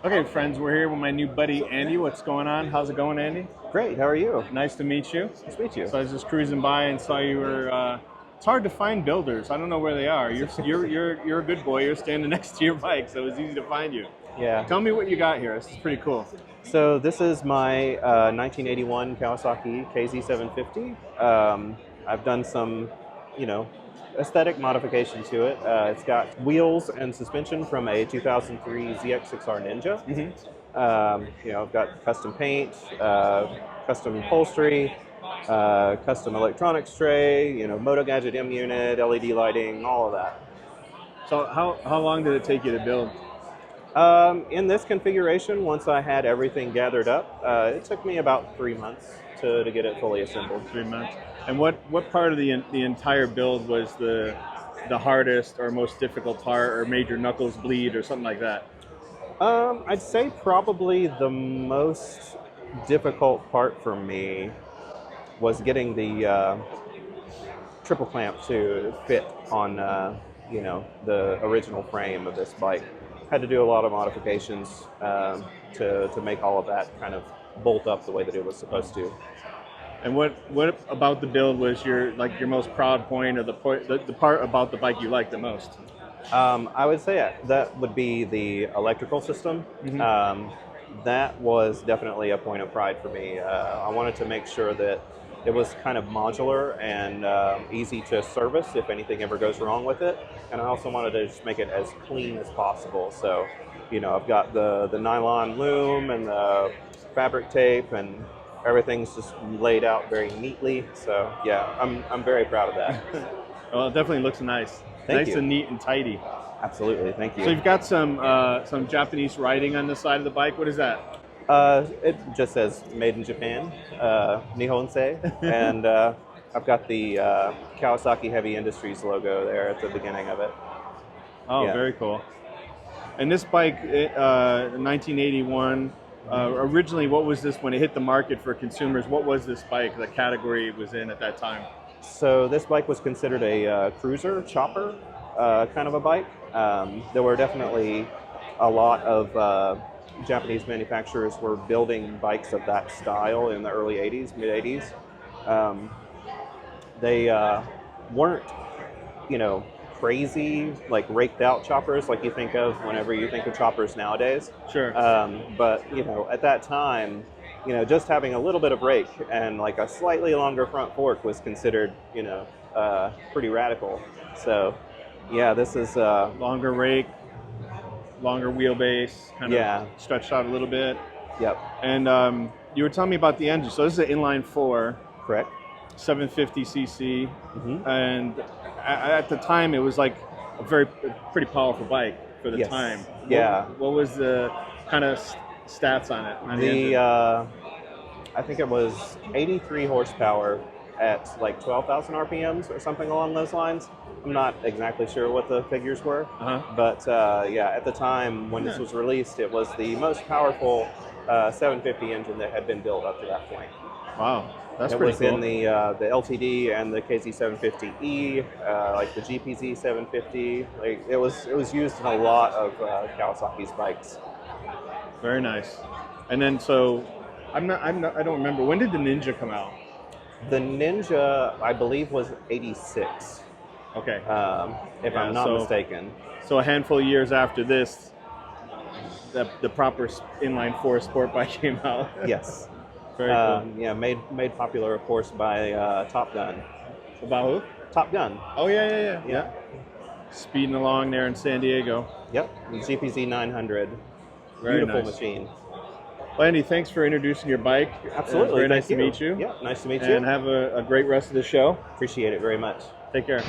Okay, friends, we're here with my new buddy Andy. What's going on? How's it going, Andy? Great. How are you? Nice to meet you. Nice to meet you. So I was just cruising by and saw you were. It's hard to find builders. I don't know where they are. You're a good boy. You're standing next to your bike, so it's easy to find you. Yeah. Tell me what you got here. This is pretty cool. So this is my 1981 Kawasaki KZ750. I've done some, aesthetic modification to it. It's got wheels and suspension from a 2003 ZX6R Ninja. I've got custom paint, custom upholstery, custom electronics tray, Moto Gadget M unit, LED lighting, all of that. So how long did it take you to build? In this configuration, once I had everything gathered up, it took me about 3 months to get it fully assembled. 3 months. And what part of the entire build was the hardest or most difficult part, or made your knuckles bleed or something like that? I'd say probably the most difficult part for me was getting the triple clamp to fit on the original frame of this bike. Had to do a lot of modifications to make all of that kind of bolt up the way that it was supposed to. And what about the build was your most proud point, or the part about the bike you liked the most? I would say that would be the electrical system. That was definitely a point of pride for me. I wanted to make sure that it was kind of modular and easy to service if anything ever goes wrong with it. And I also wanted to just make it as clean as possible. So, I've got the nylon loom and the fabric tape, and everything's just laid out very neatly. So yeah, I'm very proud of that. Well, it definitely looks nice. Thank Nice you. and neat and tidy. Absolutely, thank you. So you've got some Japanese writing on the side of the bike. What is that? It just says "Made in Japan," Nihonsei, and I've got the Kawasaki Heavy Industries logo there at the beginning of it. Oh, Yeah. very cool. And this bike, 1981. Originally, what was this when it hit the market for consumers? What was this bike? The category it was in at that time? So this bike was considered a cruiser, chopper kind of a bike. There were definitely a lot of Japanese manufacturers were building bikes of that style in the early 80s, mid 80s. They weren't, crazy, like raked out choppers like you think of whenever you think of choppers nowadays. Sure. But, at that time, just having a little bit of rake and like a slightly longer front fork was considered, pretty radical. So, yeah, this is Longer rake, longer wheelbase, kind of stretched out a little bit. Yep. And you were telling me about the engine. So this is an inline 4. Correct. 750cc, and at the time it was like a pretty powerful bike for the time. Yeah. What was the kind of stats on it? On the engine? I think it was 83 horsepower at like 12,000 RPMs or something along those lines. I'm not exactly sure what the figures were, but at the time when this was released, it was the most powerful 750 engine that had been built up to that point. Wow. That's it pretty was cool. in the LTD and the KZ750E, like the GPZ 750. Like it was used in a lot of Kawasaki's bikes. Very nice. And then so I don't remember, when did the Ninja come out? The Ninja, I believe, was 86. Okay. If I'm not mistaken. So a handful of years after this, the proper inline 4 sport bike came out. Yes. Very cool. Yeah, made popular, of course, by Top Gun. About who? Top Gun. Oh, yeah. Speeding along there in San Diego. Yep, the GPZ 900. Very Beautiful nice. machine. Well, Andy, thanks for introducing your bike. Absolutely. Very nice to meet you. Yeah, nice to meet you. And have a great rest of the show. Appreciate it very much. Take care.